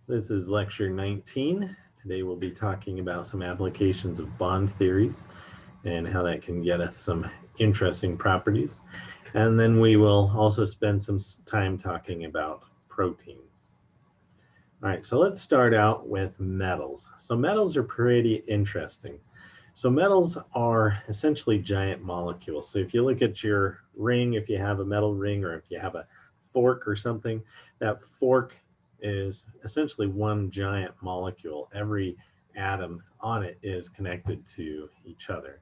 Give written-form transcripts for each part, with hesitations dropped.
This is lecture 19. Today we'll be talking about some applications of bond theories and how that can get us some interesting properties. And then we will also spend some time talking about proteins. All right, so let's start out with metals. So metals are pretty interesting. So metals are essentially giant molecules. So if you look at your ring, if you have a metal ring or if you have a fork or something, that fork is essentially one giant molecule. Every atom on it is connected to each other.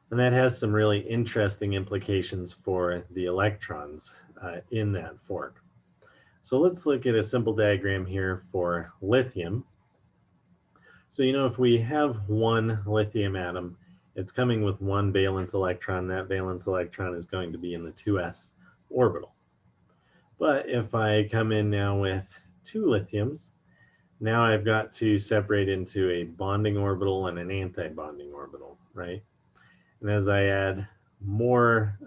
And that has some really interesting implications for the electrons in that fork. So let's look at a simple diagram here for lithium. So, if we have one lithium atom, it's coming with one valence electron. That valence electron is going to be in the 2s orbital. But if I come in now with two lithiums, now I've got to separate into a bonding orbital and an anti-bonding orbital, right? And as I add more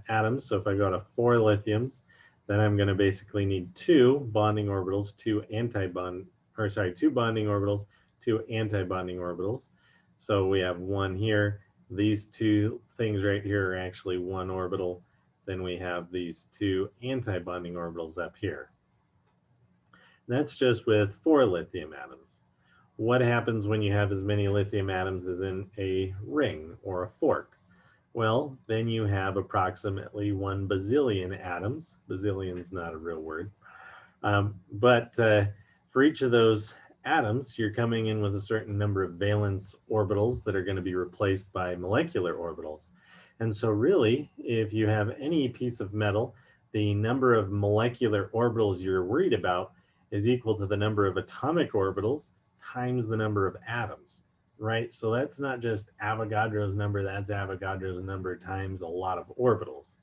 atoms, so if I go to 4 lithiums, then I'm going to basically need two bonding orbitals, two bonding orbitals, two anti-bonding orbitals. So we have one here. These two things right here are actually one orbital. Then we have these two anti-bonding orbitals up here. That's just with 4 lithium atoms. What happens when you have as many lithium atoms as in a ring or a fork? Well, then you have approximately 1 bazillion atoms. Bazillion's not a real word. But for each of those atoms, you're coming in with a certain number of valence orbitals that are going to be replaced by molecular orbitals. And so really, if you have any piece of metal, the number of molecular orbitals you're worried about is equal to the number of atomic orbitals times the number of atoms, right? So that's not just Avogadro's number, that's Avogadro's number times a lot of orbitals.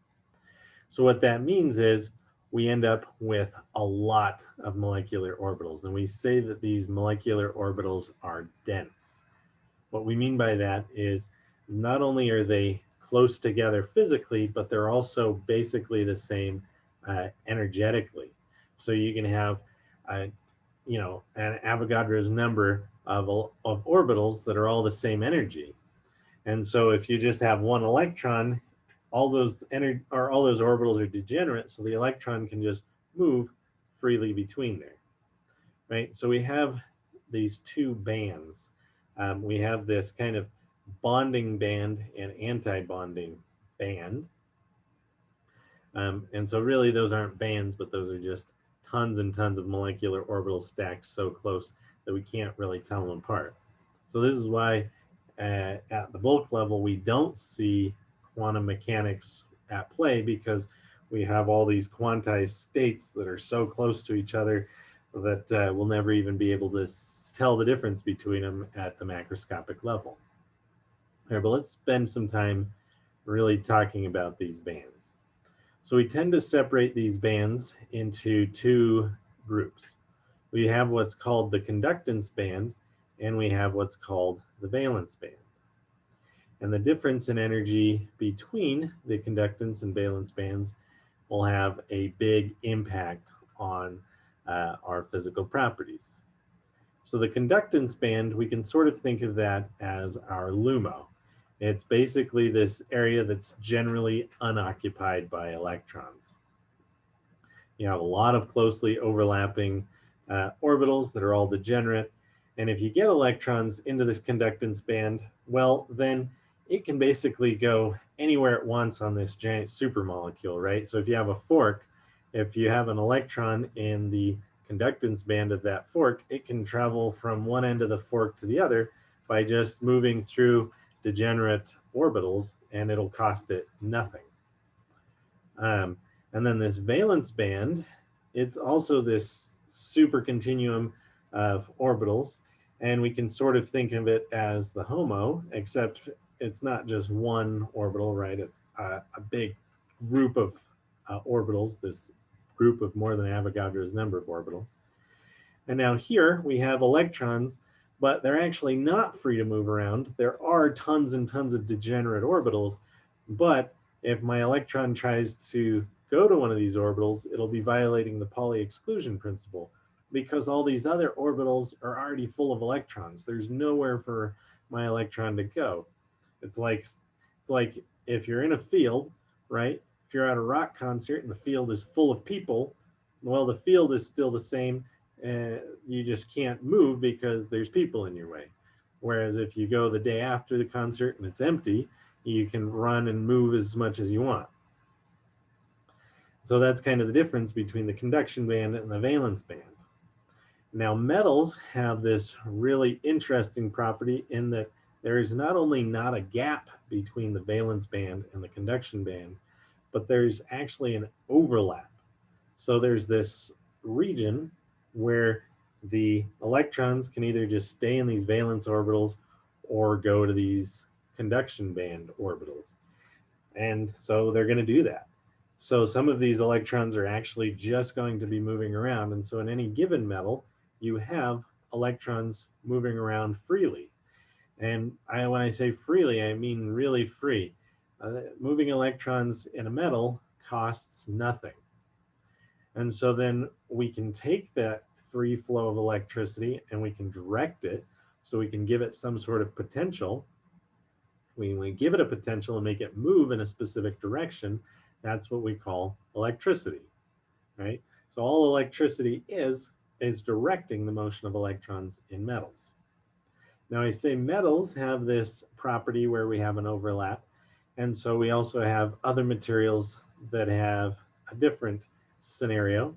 So what that means is we end up with a lot of molecular orbitals, and we say that these molecular orbitals are dense. What we mean by that is not only are they close together physically, but they're also basically the same energetically. So you can have an Avogadro's number of orbitals that are all the same energy. And so if you just have one electron, all those orbitals are degenerate, so the electron can just move freely between there, right? So we have these two bands. We have this kind of bonding band and anti-bonding band. And so really those aren't bands, but those are just tons and tons of molecular orbitals stacked so close that we can't really tell them apart. So this is why at the bulk level, we don't see quantum mechanics at play, because we have all these quantized states that are so close to each other that we'll never even be able to tell the difference between them at the macroscopic level. All right, but let's spend some time really talking about these bands. So we tend to separate these bands into two groups. We have what's called the conductance band, and we have what's called the valence band. And the difference in energy between the conductance and valence bands will have a big impact on our physical properties. So the conductance band, we can sort of think of that as our LUMO. It's basically this area that's generally unoccupied by electrons. You have a lot of closely overlapping orbitals that are all degenerate. And if you get electrons into this conductance band, well, then it can basically go anywhere it wants on this giant supermolecule, right? So if you have a fork, if you have an electron in the conductance band of that fork, it can travel from one end of the fork to the other by just moving through degenerate orbitals, and it'll cost it nothing. And then this valence band, it's also this super continuum of orbitals, and we can sort of think of it as the HOMO, except it's not just one orbital, right? It's a big group of orbitals, this group of more than Avogadro's number of orbitals. And now here we have electrons, but they're actually not free to move around. There are tons and tons of degenerate orbitals, but if my electron tries to go to one of these orbitals, it'll be violating the Pauli exclusion principle, because all these other orbitals are already full of electrons. There's nowhere for my electron to go. It's like if you're in a field, right? If you're at a rock concert and the field is full of people, well, the field is still the same. You just can't move because there's people in your way. Whereas if you go the day after the concert and it's empty, you can run and move as much as you want. So that's kind of the difference between the conduction band and the valence band. Now, metals have this really interesting property in that there is not only not a gap between the valence band and the conduction band, but there's actually an overlap. So there's this region where the electrons can either just stay in these valence orbitals or go to these conduction band orbitals. And so they're going to do that. So some of these electrons are actually just going to be moving around. And so in any given metal, you have electrons moving around freely. And when I say freely, I mean really free. Moving electrons in a metal costs nothing. And so then we can take that free flow of electricity and we can direct it, so we can give it some sort of potential. When we give it a potential and make it move in a specific direction, that's what we call electricity, right? So all electricity is directing the motion of electrons in metals. Now I say metals have this property where we have an overlap, and so we also have other materials that have a different scenario,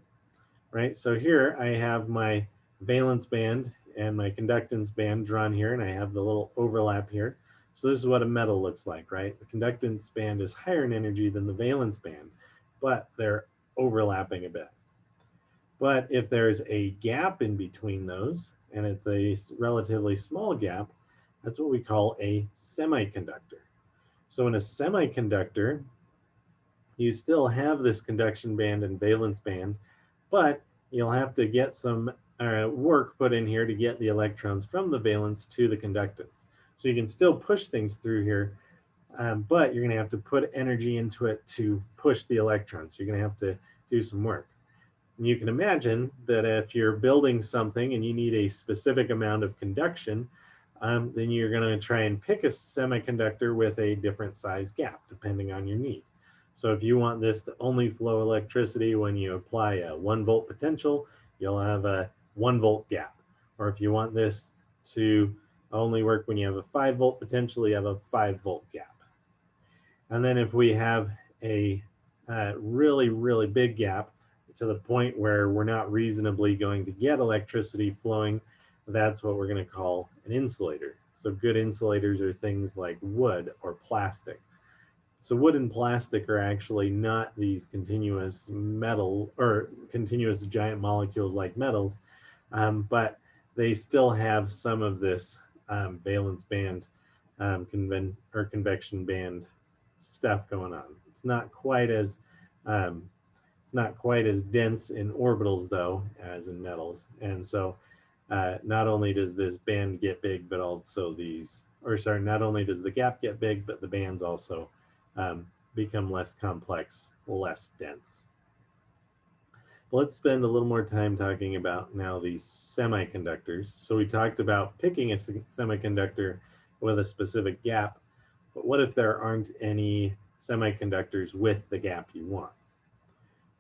right? So here I have my valence band and my conductance band drawn here, and I have the little overlap here. So this is what a metal looks like, right? The conductance band is higher in energy than the valence band, but they're overlapping a bit. But if there's a gap in between those, and it's a relatively small gap, that's what we call a semiconductor. So in a semiconductor, you still have this conduction band and valence band, but you'll have to get some work put in here to get the electrons from the valence to the conductance. So you can still push things through here, but you're going to have to put energy into it to push the electrons. So you're going to have to do some work. And you can imagine that if you're building something and you need a specific amount of conduction, then you're going to try and pick a semiconductor with a different size gap depending on your need. So if you want this to only flow electricity when you apply a 1 volt potential, you'll have a 1 volt gap. Or if you want this to only work when you have a 5 volt potential, you have a 5 volt gap. And then if we have a really, really big gap to the point where we're not reasonably going to get electricity flowing, that's what we're going to call an insulator. So good insulators are things like wood or plastic. So wood and plastic are actually not these continuous metal or continuous giant molecules like metals, but they still have some of this valence band convection band stuff going on. It's not quite as dense in orbitals though as in metals, and so not only does this band get big, but also not only does the gap get big, but the bands also become less complex, less dense. Let's spend a little more time talking about now these semiconductors. So we talked about picking a semiconductor with a specific gap, but what if there aren't any semiconductors with the gap you want?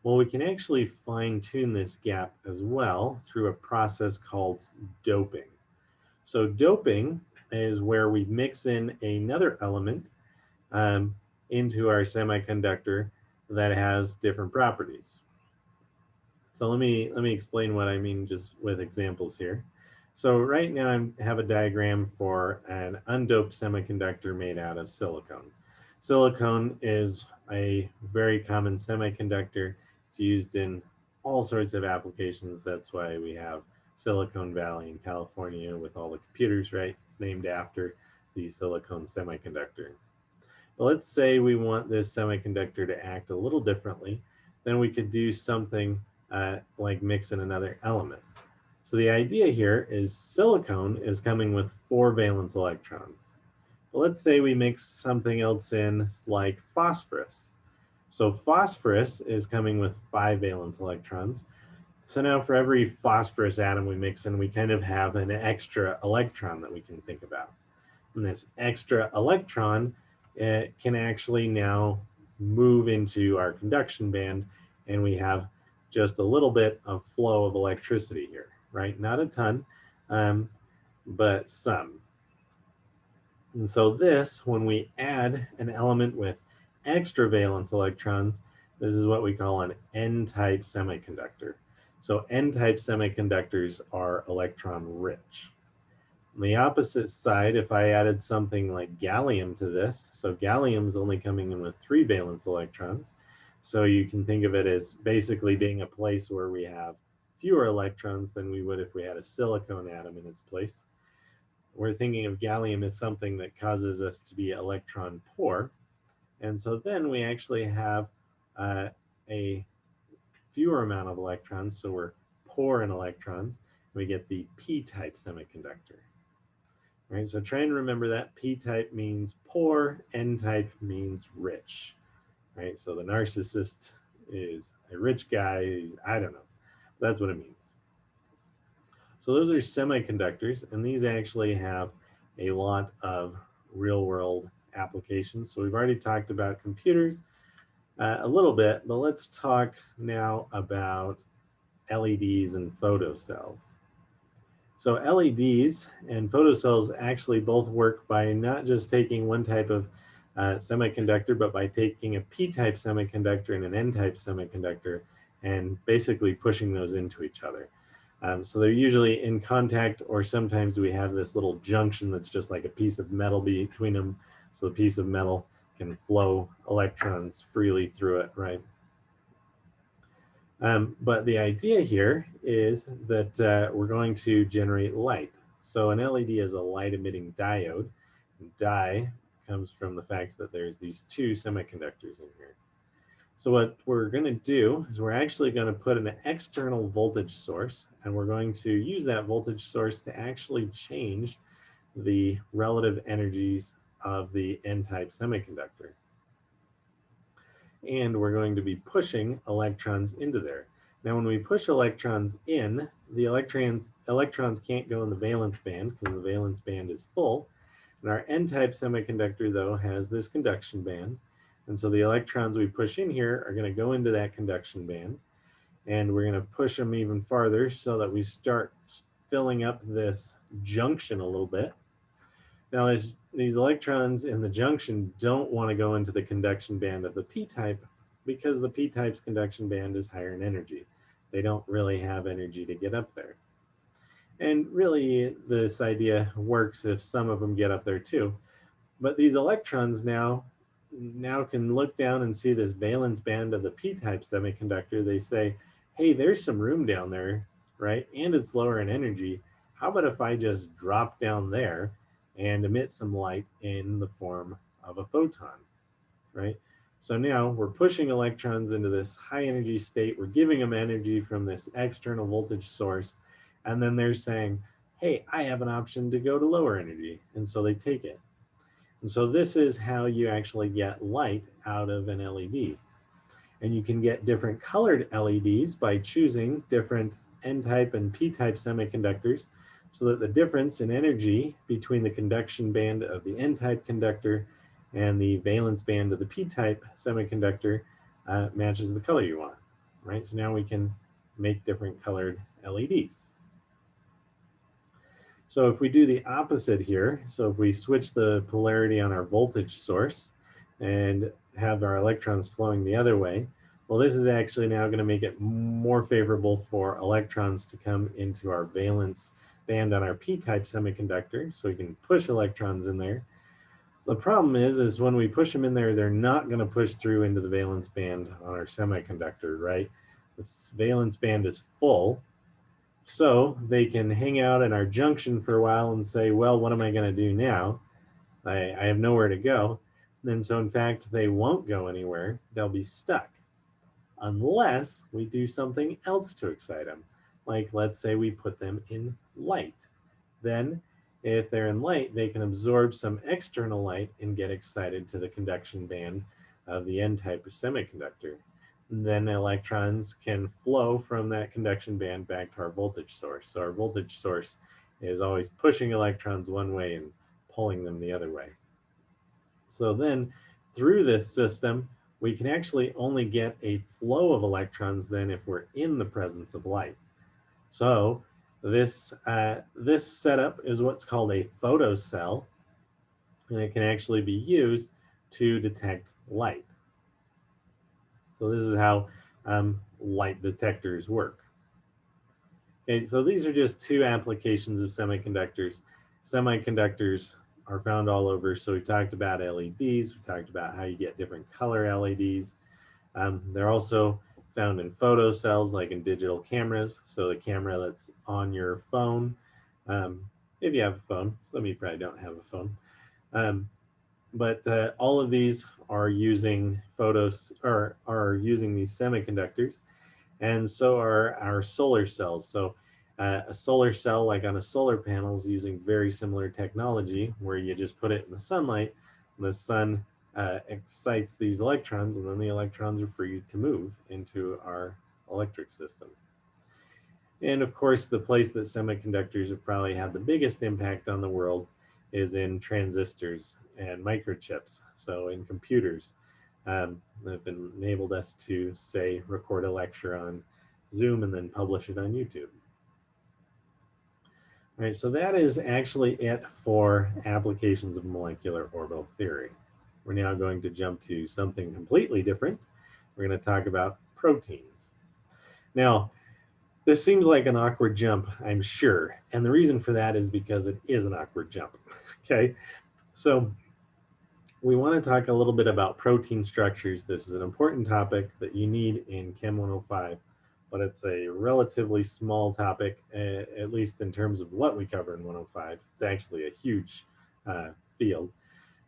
Well, we can actually fine-tune this gap as well through a process called doping. So doping is where we mix in another element into our semiconductor that has different properties. So let me explain what I mean just with examples here. So right now I have a diagram for an undoped semiconductor made out of silicone. Silicone is a very common semiconductor. It's used in all sorts of applications. That's why we have Silicon Valley in California with all the computers, right? It's named after the silicone semiconductor. But let's say we want this semiconductor to act a little differently. Then we could do something like mix in another element. So the idea here is silicone is coming with 4 valence electrons. But let's say we mix something else in like phosphorus. So phosphorus is coming with 5 valence electrons. So now for every phosphorus atom we mix in, we kind of have an extra electron that we can think about. And this extra electron can actually now move into our conduction band, and we have just a little bit of flow of electricity here, right? Not a ton, but some. And so this, when we add an element with extra valence electrons, this is what we call an N-type semiconductor. So N-type semiconductors are electron rich. On the opposite side, if I added something like gallium to this, so gallium is only coming in with 3 valence electrons. So you can think of it as basically being a place where we have fewer electrons than we would if we had a silicon atom in its place. We're thinking of gallium as something that causes us to be electron poor. And so then we actually have a fewer amount of electrons, so we're poor in electrons. We get the P-type semiconductor. Right, so try and remember that P-type means poor, N-type means rich. Right, so the narcissist is a rich guy, I don't know. That's what it means. So those are semiconductors, and these actually have a lot of real-world applications. So we've already talked about computers a little bit, but let's talk now about LEDs and photocells. So LEDs and photocells actually both work by not just taking one type of semiconductor, but by taking a P-type semiconductor and an N-type semiconductor and basically pushing those into each other. So they're usually in contact, or sometimes we have this little junction that's just like a piece of metal between them. So the piece of metal can flow electrons freely through it, right? But the idea here is that we're going to generate light. So an LED is a light-emitting diode. Di comes from the fact that there's these 2 semiconductors in here. So what we're going to do is we're actually going to put an external voltage source, and we're going to use that voltage source to actually change the relative energies of the N-type semiconductor. And we're going to be pushing electrons into there. Now, when we push electrons in, the electrons can't go in the valence band because the valence band is full. And our N-type semiconductor, though, has this conduction band. And so the electrons we push in here are going to go into that conduction band. And we're going to push them even farther so that we start filling up this junction a little bit. Now, these electrons in the junction don't want to go into the conduction band of the P-type because the P-type's conduction band is higher in energy. They don't really have energy to get up there. And really, this idea works if some of them get up there too. But these electrons now can look down and see this valence band of the P-type semiconductor. They say, hey, there's some room down there, right? And it's lower in energy. How about if I just drop down there and emit some light in the form of a photon, right? So now we're pushing electrons into this high energy state. We're giving them energy from this external voltage source. And then they're saying, hey, I have an option to go to lower energy. And so they take it. And so this is how you actually get light out of an LED. And you can get different colored LEDs by choosing different N-type and P-type semiconductors, so that the difference in energy between the conduction band of the N-type conductor and the valence band of the P-type semiconductor matches the color you want, right? So now we can make different colored LEDs. So if we do the opposite here, so if we switch the polarity on our voltage source and have our electrons flowing the other way, well, this is actually now going to make it more favorable for electrons to come into our valence band on our P-type semiconductor, so we can push electrons in there. The problem is when we push them in there, they're not going to push through into the valence band on our semiconductor, right? This valence band is full, so they can hang out in our junction for a while and say, well, what am I going to do now? I have nowhere to go. And so in fact, they won't go anywhere. They'll be stuck unless we do something else to excite them. Like, let's say we put them in light. Then if they're in light, they can absorb some external light and get excited to the conduction band of the N-type semiconductor. then electrons can flow from that conduction band back to our voltage source. So our voltage source is always pushing electrons one way and pulling them the other way. So then through this system, we can actually only get a flow of electrons then if we're in the presence of light. So this setup is what's called a photocell, and it can actually be used to detect light. So this is how light detectors work. Okay, so these are just two applications of semiconductors. Semiconductors are found all over. So we talked about LEDs, we talked about how you get different color LEDs. They're also found in photocells, like in digital cameras. So the camera that's on your phone, if you have a phone, some of you probably don't have a phone. But all of these are using are using these semiconductors, and so are our solar cells. So a solar cell, like on a solar panel, is using very similar technology where you just put it in the sunlight, the sun excites these electrons, and then the electrons are free to move into our electric system. And of course, the place that semiconductors have probably had the biggest impact on the world is in transistors and microchips. So in computers, they've enabled us to, say, record a lecture on Zoom and then publish it on YouTube. All right, so that is actually it for applications of molecular orbital theory. We're now going to jump to something completely different. We're going to talk about proteins. Now, this seems like an awkward jump, I'm sure. And the reason for that is because it is an awkward jump. Okay, so we want to talk a little bit about protein structures. This is an important topic that you need in Chem 105, but it's a relatively small topic, at least in terms of what we cover in 105. It's actually a huge field.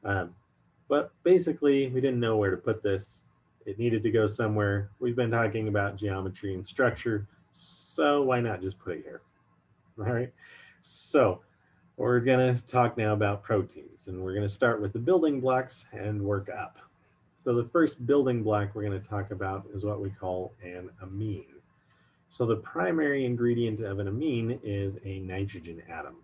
But basically, we didn't know where to put this. It needed to go somewhere. We've been talking about geometry and structure, so why not just put it here? All right, so we're going to talk now about proteins, and we're going to start with the building blocks and work up. So the first building block we're going to talk about is what we call an amine. So the primary ingredient of an amine is a nitrogen atom.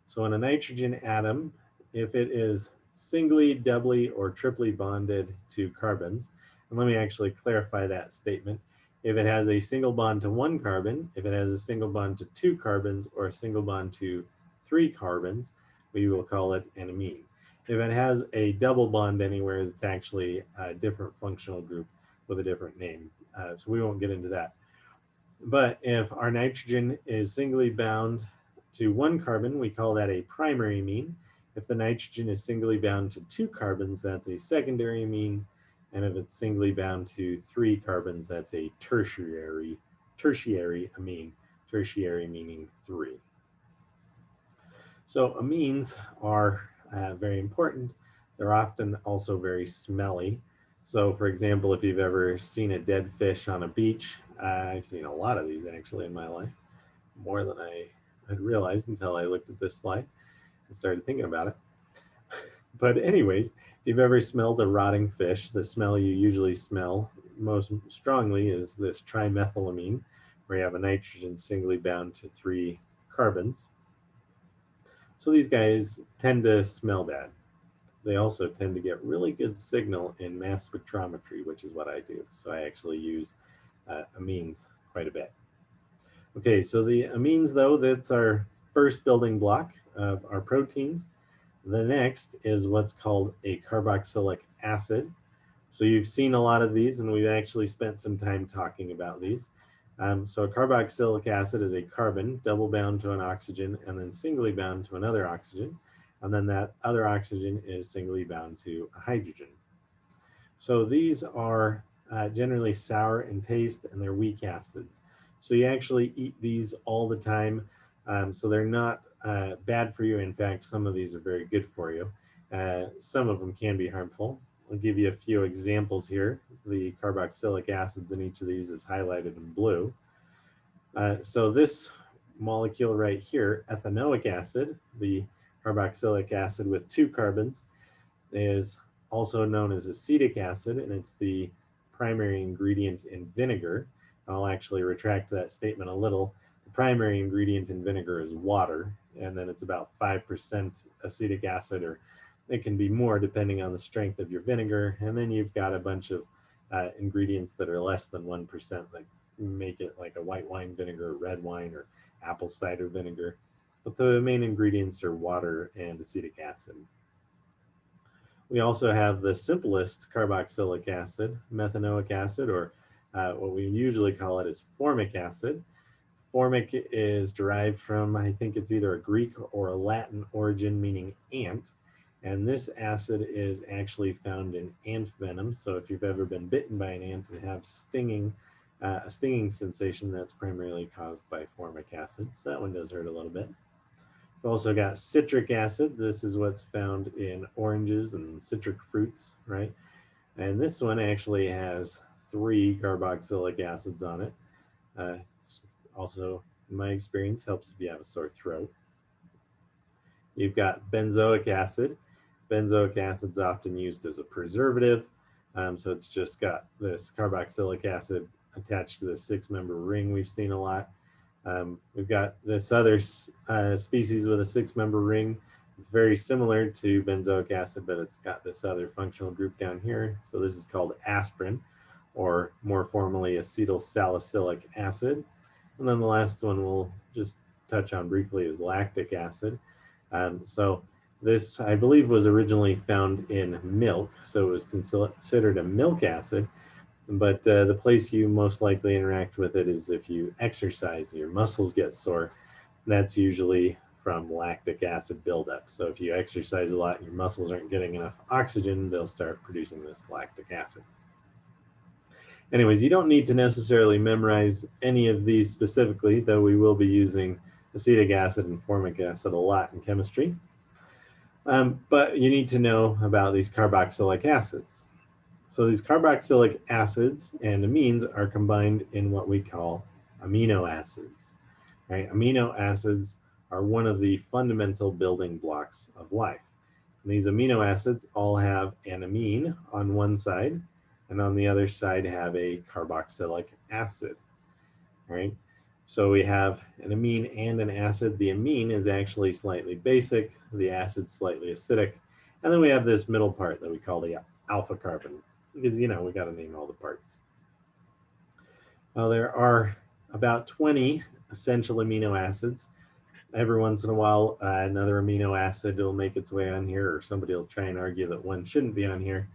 So in a nitrogen atom, if it is singly, doubly, or triply bonded to carbons, and let me actually clarify that statement. If it has a single bond to one carbon, if it has a single bond to two carbons, or a single bond to 3 carbons, we will call it an amine. If it has a double bond anywhere, that's actually a different functional group with a different name. So we won't get into that. But if our nitrogen is singly bound to one carbon, we call that a primary amine. If the nitrogen is singly bound to 2 carbons, that's a secondary amine. And if it's singly bound to 3 carbons, that's a tertiary amine. Tertiary meaning 3. So amines are very important. They're often also very smelly. So for example, if you've ever seen a dead fish on a beach, I've seen a lot of these actually in my life, more than I had realized until I looked at this slide and started thinking about it. But anyways, if you've ever smelled a rotting fish, the smell you usually smell most strongly is this trimethylamine, where you have a nitrogen singly bound to 3 carbons. So these guys tend to smell bad. They also tend to get really good signal in mass spectrometry, which is what I do. So I actually use amines quite a bit. Okay, so the amines, though, that's our first building block of our proteins. The next is what's called a carboxylic acid. So you've seen a lot of these, and we've actually spent some time talking about these. So a carboxylic acid is a carbon double bound to an oxygen and then singly bound to another oxygen. And then that other oxygen is singly bound to a hydrogen. So these are generally sour in taste, and they're weak acids. So you actually eat these all the time. So they're not bad for you. In fact, some of these are very good for you. Some of them can be harmful. I'll give you a few examples here. The carboxylic acids in each of these is highlighted in blue. So this molecule right here, ethanoic acid, the carboxylic acid with 2 carbons, is also known as acetic acid, and it's the primary ingredient in vinegar. I'll actually retract that statement a little. The primary ingredient in vinegar is water, and then it's about 5% acetic acid, or it can be more depending on the strength of your vinegar. And then you've got a bunch of ingredients that are less than 1% that make it like a white wine vinegar, red wine, or apple cider vinegar. But the main ingredients are water and acetic acid. We also have the simplest carboxylic acid, methanoic acid, or what we usually call it is formic acid. Formic is derived from, I think it's either a Greek or a Latin origin, meaning ant. And this acid is actually found in ant venom. So if you've ever been bitten by an ant and have a stinging sensation, that's primarily caused by formic acid. So that one does hurt a little bit. We've also got citric acid. This is what's found in oranges and citric fruits, right? And this one actually has 3 carboxylic acids on it. It's also, in my experience, helps if you have a sore throat. You've got benzoic acid. Benzoic acid is often used as a preservative. So it's just got this carboxylic acid attached to the 6-member ring we've seen a lot. We've got this other species with a 6-member ring. It's very similar to benzoic acid, but it's got this other functional group down here. So this is called aspirin, or more formally acetyl salicylic acid. And then the last one we'll just touch on briefly is lactic acid. So this, I believe, was originally found in milk, so it was considered a milk acid. But the place you most likely interact with it is if you exercise and your muscles get sore. That's usually from lactic acid buildup. So if you exercise a lot and your muscles aren't getting enough oxygen, they'll start producing this lactic acid. Anyways, you don't need to necessarily memorize any of these specifically, though we will be using acetic acid and formic acid a lot in chemistry. But you need to know about these carboxylic acids. So these carboxylic acids and amines are combined in what we call amino acids. Right? Amino acids are one of the fundamental building blocks of life. And these amino acids all have an amine on one side, and on the other side have a carboxylic acid. Right? So we have an amine and an acid. The amine is actually slightly basic, the acid slightly acidic, and then we have this middle part that we call the alpha carbon, because, you know, we got to name all the parts. Well, there are about 20 essential amino acids. Every once in a while, another amino acid will make its way on here, or somebody will try and argue that one shouldn't be on here.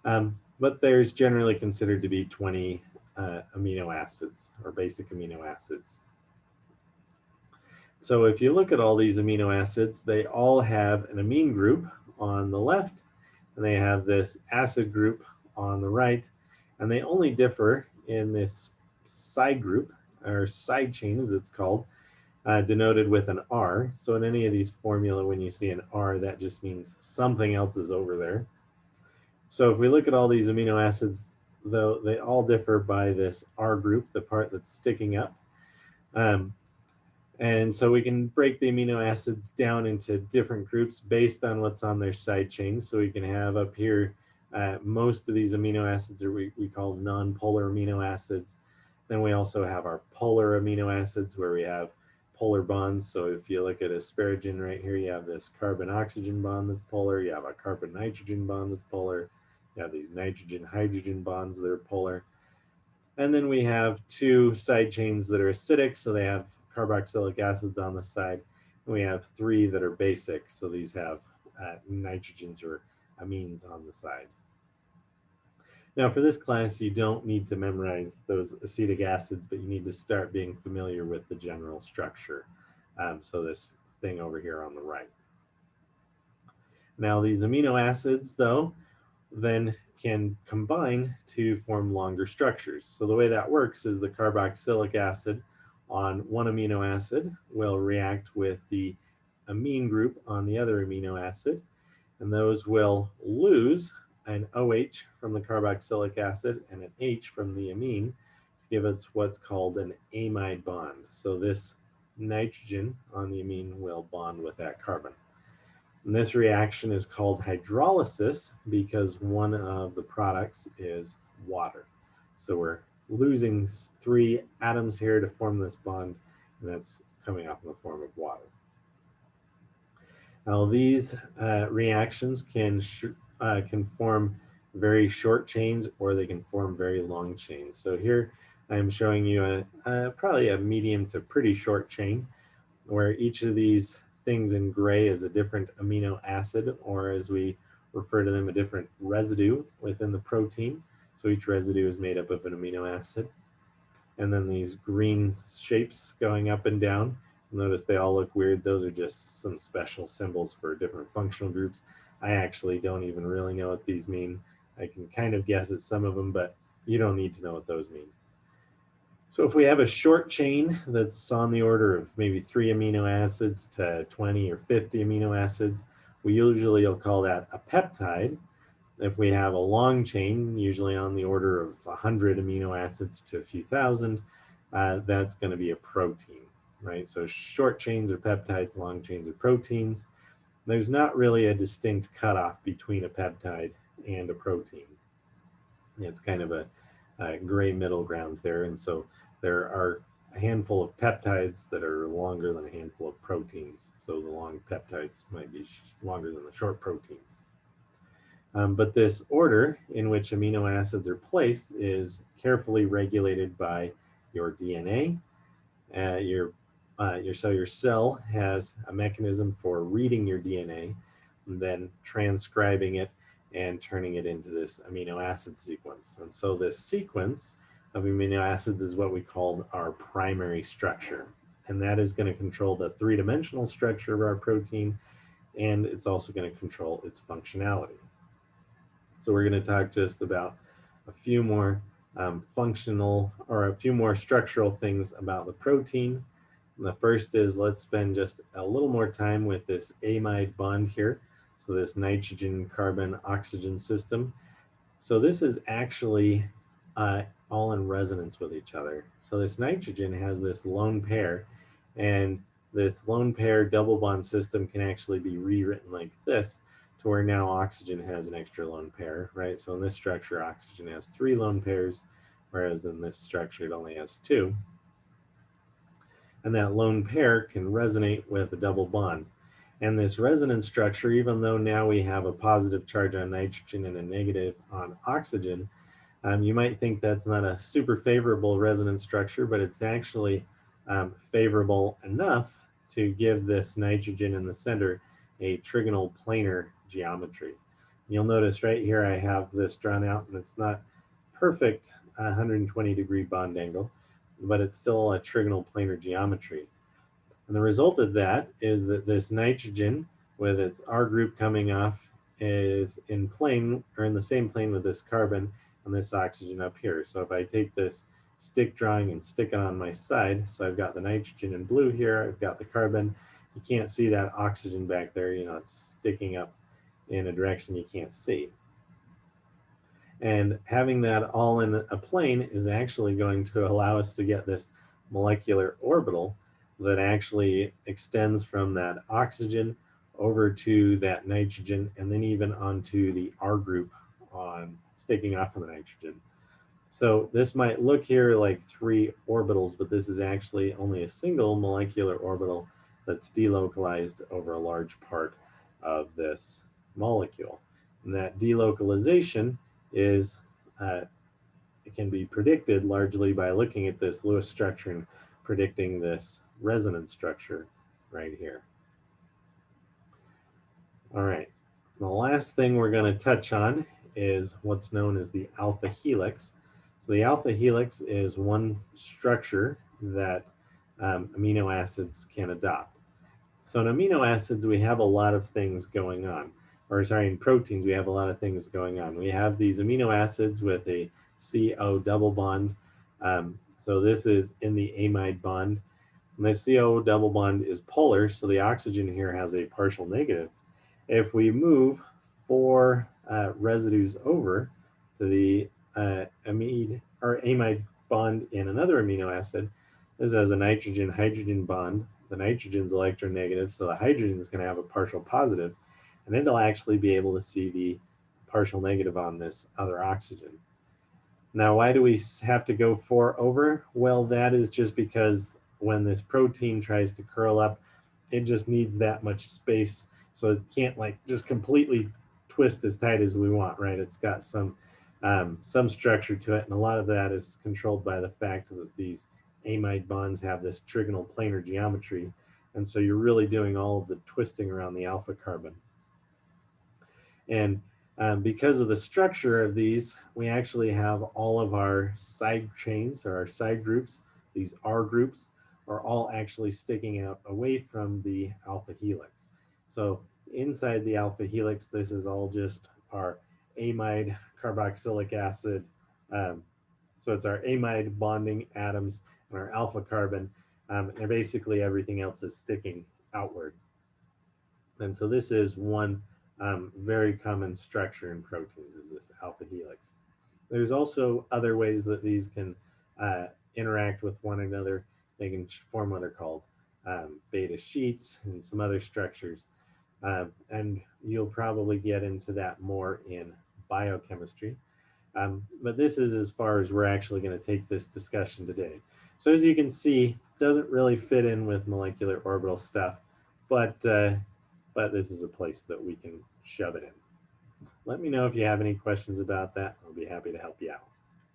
But there's generally considered to be 20 amino acids, or basic amino acids. So if you look at all these amino acids, they all have an amine group on the left, and they have this acid group on the right, and they only differ in this side group, or side chain as it's called, denoted with an R. So in any of these formula, when you see an R, that just means something else is over there. So if we look at all these amino acids, though, they all differ by this R group, the part that's sticking up. And so we can break the amino acids down into different groups based on what's on their side chains. So we can have up here, most of these amino acids are we call non-polar amino acids. Then we also have our polar amino acids where we have polar bonds. So if you look at asparagine right here, you have this carbon-oxygen bond that's polar. You have a carbon-nitrogen bond that's polar. You have these nitrogen-hydrogen bonds that are polar. And then we have 2 side chains that are acidic, so they have carboxylic acids on the side. And we have 3 that are basic, so these have nitrogens or amines on the side. Now for this class, you don't need to memorize those acetic acids, but you need to start being familiar with the general structure. So this thing over here on the right. Now these amino acids, though, then can combine to form longer structures. So the way that works is the carboxylic acid on one amino acid will react with the amine group on the other amino acid, and those will lose an OH from the carboxylic acid and an H from the amine to give us what's called an amide bond. So this nitrogen on the amine will bond with that carbon. And this reaction is called hydrolysis because one of the products is water. So we're losing 3 atoms here to form this bond, and that's coming off in the form of water. Now these reactions can form very short chains, or they can form very long chains. So here I'm showing you probably a medium to pretty short chain, where each of these things in gray is a different amino acid, or as we refer to them, a different residue within the protein. So each residue is made up of an amino acid. And then these green shapes going up and down, notice they all look weird. Those are just some special symbols for different functional groups. I actually don't even really know what these mean. I can kind of guess at some of them, but you don't need to know what those mean. So if we have a short chain that's on the order of maybe 3 amino acids to 20 or 50 amino acids, we usually will call that a peptide. If we have a long chain, usually on the order of 100 amino acids to a few thousand, that's going to be a protein, right? So short chains are peptides, long chains are proteins. There's not really a distinct cutoff between a peptide and a protein. It's kind of a gray middle ground there, and so there are a handful of peptides that are longer than a handful of proteins. So the long peptides might be longer than the short proteins. But this order in which amino acids are placed is carefully regulated by your DNA. So your cell has a mechanism for reading your DNA, and then transcribing it and turning it into this amino acid sequence. And so this sequence of amino acids is what we call our primary structure. And that is going to control the 3-dimensional structure of our protein, and it's also going to control its functionality. So we're going to talk just about a few more functional, or a few more structural things about the protein. And the first is, let's spend just a little more time with this amide bond here. So this nitrogen, carbon, oxygen system. So this is actually all in resonance with each other. So this nitrogen has this lone pair, and this lone pair double bond system can actually be rewritten like this, to where now oxygen has an extra lone pair, right? So in this structure, oxygen has 3 lone pairs, whereas in this structure, it only has 2. And that lone pair can resonate with a double bond. And this resonance structure, even though now we have a positive charge on nitrogen and a negative on oxygen, you might think that's not a super favorable resonance structure, but it's actually favorable enough to give this nitrogen in the center a trigonal planar geometry. You'll notice right here I have this drawn out, and it's not perfect 120-degree bond angle, but it's still a trigonal planar geometry. And the result of that is that this nitrogen, with its R group coming off, is in plane, or in the same plane with this carbon and this oxygen up here. So if I take this stick drawing and stick it on my side, so I've got the nitrogen in blue here, I've got the carbon. You can't see that oxygen back there, you know, it's sticking up in a direction you can't see. And having that all in a plane is actually going to allow us to get this molecular orbital that actually extends from that oxygen over to that nitrogen, and then even onto the R group on sticking off of the nitrogen. So this might look here like 3 orbitals, but this is actually only a single molecular orbital that's delocalized over a large part of this molecule. And that delocalization is, it can be predicted largely by looking at this Lewis structure and predicting this resonance structure right here. All right, the last thing we're going to touch on is what's known as the alpha helix. So the alpha helix is one structure that amino acids can adopt. So in amino acids, we have a lot of things going on. Or sorry, in proteins, we have a lot of things going on. We have these amino acids with a CO double bond. So this is in the amide bond. And the CO double bond is polar, so the oxygen here has a partial negative. If we move 4 residues over to the amide or amide bond in another amino acid, this has a nitrogen-hydrogen bond. The nitrogen's electronegative, so the hydrogen is going to have a partial positive, and it'll actually be able to see the partial negative on this other oxygen. Now, why do we have to go 4 over? Well, that is just because when this protein tries to curl up, it just needs that much space. So it can't like just completely twist as tight as we want, right? It's got some structure to it. And a lot of that is controlled by the fact that these amide bonds have this trigonal planar geometry. And so you're really doing all of the twisting around the alpha carbon. And because of the structure of these, we actually have all of our side chains or our side groups, these R groups, are all actually sticking out away from the alpha helix. So inside the alpha helix, this is all just our amide carboxylic acid. So it's our amide bonding atoms and our alpha carbon, and basically everything else is sticking outward. And so this is one very common structure in proteins, is this alpha helix. There's also other ways that these can interact with one another. They can form what are called beta sheets and some other structures. And you'll probably get into that more in biochemistry. But this is as far as we're actually going to take this discussion today. So as you can see, doesn't really fit in with molecular orbital stuff, but this is a place that we can shove it in. Let me know if you have any questions about that. I'll be happy to help you out.